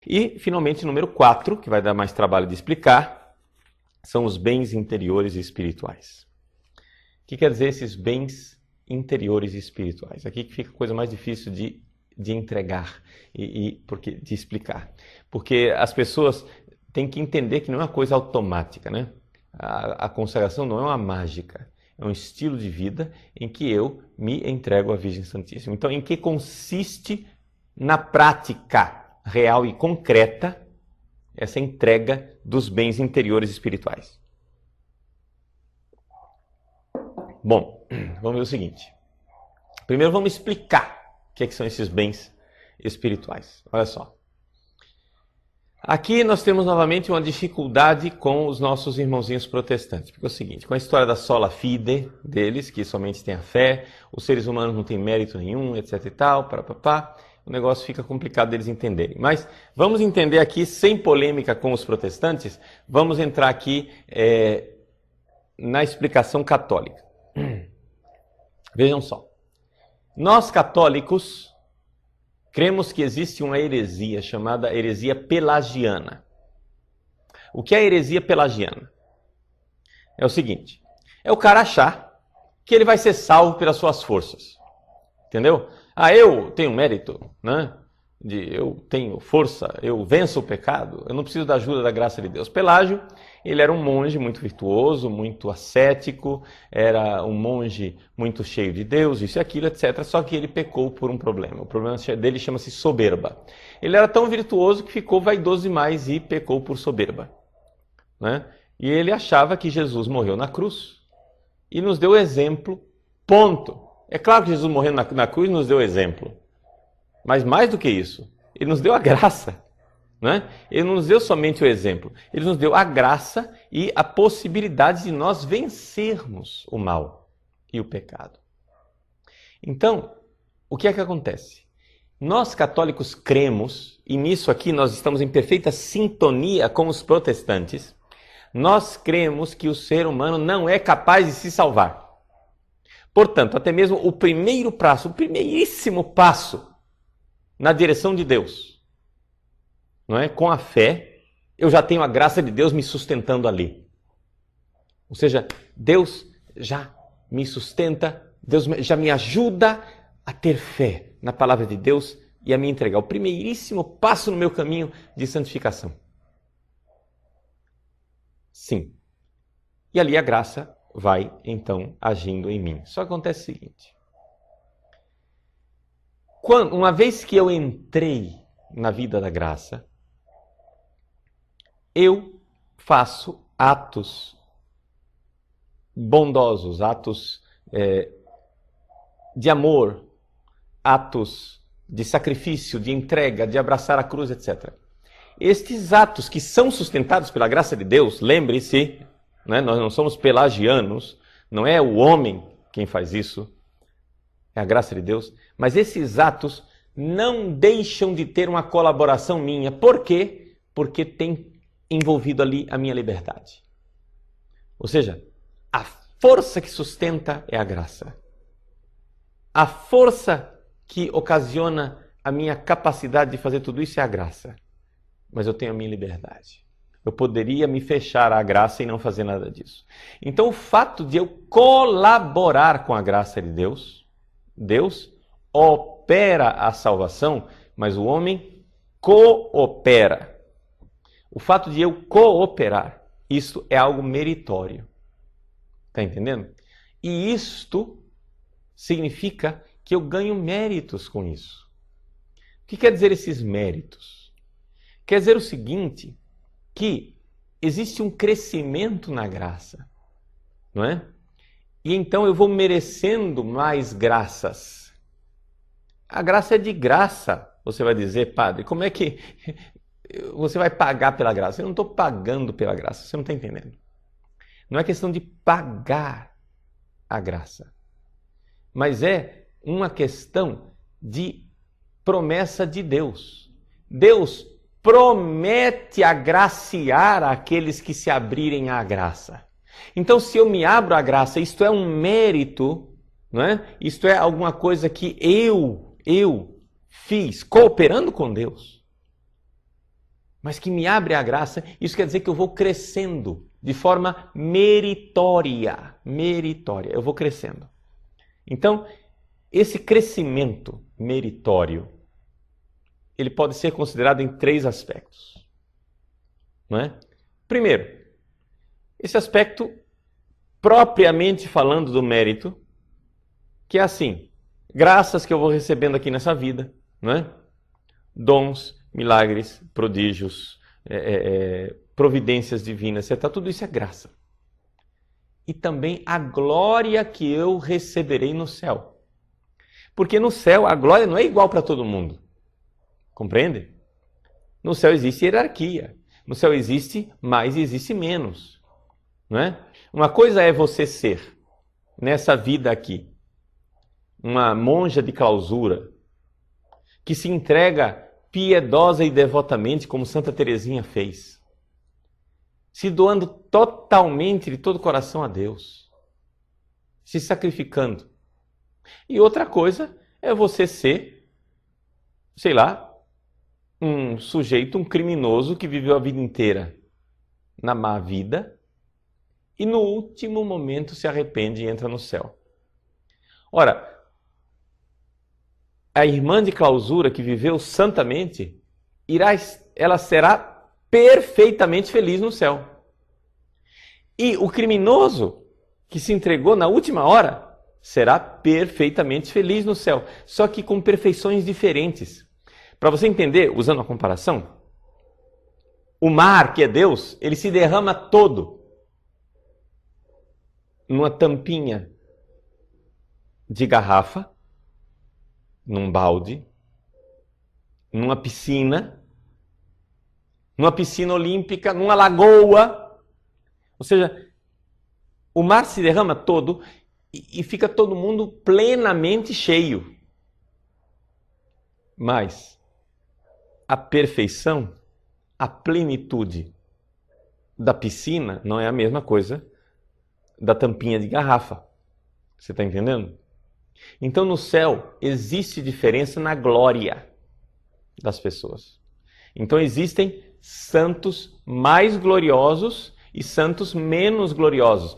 E, finalmente, número 4, que vai dar mais trabalho de explicar, são os bens interiores e espirituais. O que quer dizer esses bens interiores e espirituais? Aqui que fica a coisa mais difícil de entregar de explicar. Porque as pessoas têm que entender que não é uma coisa automática, né? A consagração não é uma mágica. É um estilo de vida em que eu me entrego à Virgem Santíssima. Então, em que consiste na prática real e concreta essa entrega dos bens interiores espirituais? Bom, vamos ver o seguinte. Primeiro vamos explicar o que são esses bens espirituais. Olha só. Aqui nós temos novamente uma dificuldade com os nossos irmãozinhos protestantes. Porque é o seguinte, com a história da sola fide deles, que somente tem a fé, os seres humanos não têm mérito nenhum, etc e tal, o negócio fica complicado deles entenderem. Mas vamos entender aqui, sem polêmica com os protestantes, vamos entrar aqui na explicação católica. Vejam só. Nós católicos cremos que existe uma heresia chamada heresia pelagiana. O que é a heresia pelagiana? É o seguinte, é o cara achar que ele vai ser salvo pelas suas forças. Entendeu? Eu tenho mérito, né? Eu tenho força, eu venço o pecado, eu não preciso da ajuda da graça de Deus. Pelágio, ele era um monge muito virtuoso, muito ascético, era um monge muito cheio de Deus, isso e aquilo, etc. Só que ele pecou por um problema. O problema dele chama-se soberba. Ele era tão virtuoso que ficou vaidoso demais e pecou por soberba, né? E ele achava que Jesus morreu na cruz e nos deu exemplo, ponto. É claro que Jesus morreu na cruz e nos deu exemplo. Mas mais do que isso, ele nos deu a graça, né? Ele não nos deu somente o exemplo, ele nos deu a graça e a possibilidade de nós vencermos o mal e o pecado. Então, o que é que acontece? Nós católicos cremos, e nisso aqui nós estamos em perfeita sintonia com os protestantes, nós cremos que o ser humano não é capaz de se salvar. Portanto, até mesmo o primeiro passo, o primeiríssimo passo na direção de Deus, não é? Com a fé, eu já tenho a graça de Deus me sustentando ali. Ou seja, Deus já me sustenta, Deus já me ajuda a ter fé na palavra de Deus e a me entregar. O primeiríssimo passo no meu caminho de santificação. Sim. E ali a graça vai, então, agindo em mim. Só acontece o seguinte. Uma vez que eu entrei na vida da graça, eu faço atos bondosos, atos de amor, atos de sacrifício, de entrega, de abraçar a cruz, etc. Estes atos que são sustentados pela graça de Deus, lembre-se, né, nós não somos pelagianos, não é o homem quem faz isso, é a graça de Deus, mas esses atos não deixam de ter uma colaboração minha. Por quê? Porque tem envolvido ali a minha liberdade. Ou seja, a força que sustenta é a graça. A força que ocasiona a minha capacidade de fazer tudo isso é a graça. Mas eu tenho a minha liberdade. Eu poderia me fechar à graça e não fazer nada disso. Então o fato de eu colaborar com a graça de Deus, Deus opera a salvação, mas o homem coopera. O fato de eu cooperar, isso é algo meritório. Está entendendo? E isto significa que eu ganho méritos com isso. O que quer dizer esses méritos? Quer dizer o seguinte, que existe um crescimento na graça, não é? E então eu vou merecendo mais graças. A graça é de graça, você vai dizer, padre. Como é que você vai pagar pela graça? Eu não estou pagando pela graça, você não está entendendo. Não é questão de pagar a graça, mas é uma questão de promessa de Deus. Deus promete agraciar aqueles que se abrirem à graça. Então, se eu me abro à graça, isto é um mérito, não é? Isto é alguma coisa que eu fiz, cooperando com Deus. mas que me abre a graça, isso quer dizer que eu vou crescendo de forma meritória. Meritória, eu vou crescendo. Então, esse crescimento meritório, ele pode ser considerado em 3 aspectos. Não é? Primeiro, esse aspecto propriamente falando do mérito, que é assim, graças que eu vou recebendo aqui nessa vida, não é? Dons, milagres, prodígios, providências divinas, etc. Tudo isso é graça. E também a glória que eu receberei no céu. Porque no céu a glória não é igual para todo mundo. Compreende? No céu existe hierarquia. No céu existe mais e existe menos. Não é? Uma coisa é você ser, nessa vida aqui, uma monja de clausura, que se entrega piedosa e devotamente, como Santa Teresinha fez, se doando totalmente de todo o coração a Deus, se sacrificando. E outra coisa é você ser, sei lá, um sujeito, um criminoso que viveu a vida inteira na má vida e no último momento se arrepende e entra no céu. Ora, a irmã de clausura que viveu santamente, ela será perfeitamente feliz no céu. E o criminoso que se entregou na última hora será perfeitamente feliz no céu, só que com perfeições diferentes. Para você entender, usando a comparação, o mar, que é Deus, ele se derrama todo numa tampinha de garrafa, num balde, numa piscina olímpica, numa lagoa. Ou seja, o mar se derrama todo e fica todo mundo plenamente cheio. Mas a perfeição, a plenitude da piscina não é a mesma coisa da tampinha de garrafa. Você está entendendo? Então no céu existe diferença na glória das pessoas. Então existem santos mais gloriosos e santos menos gloriosos.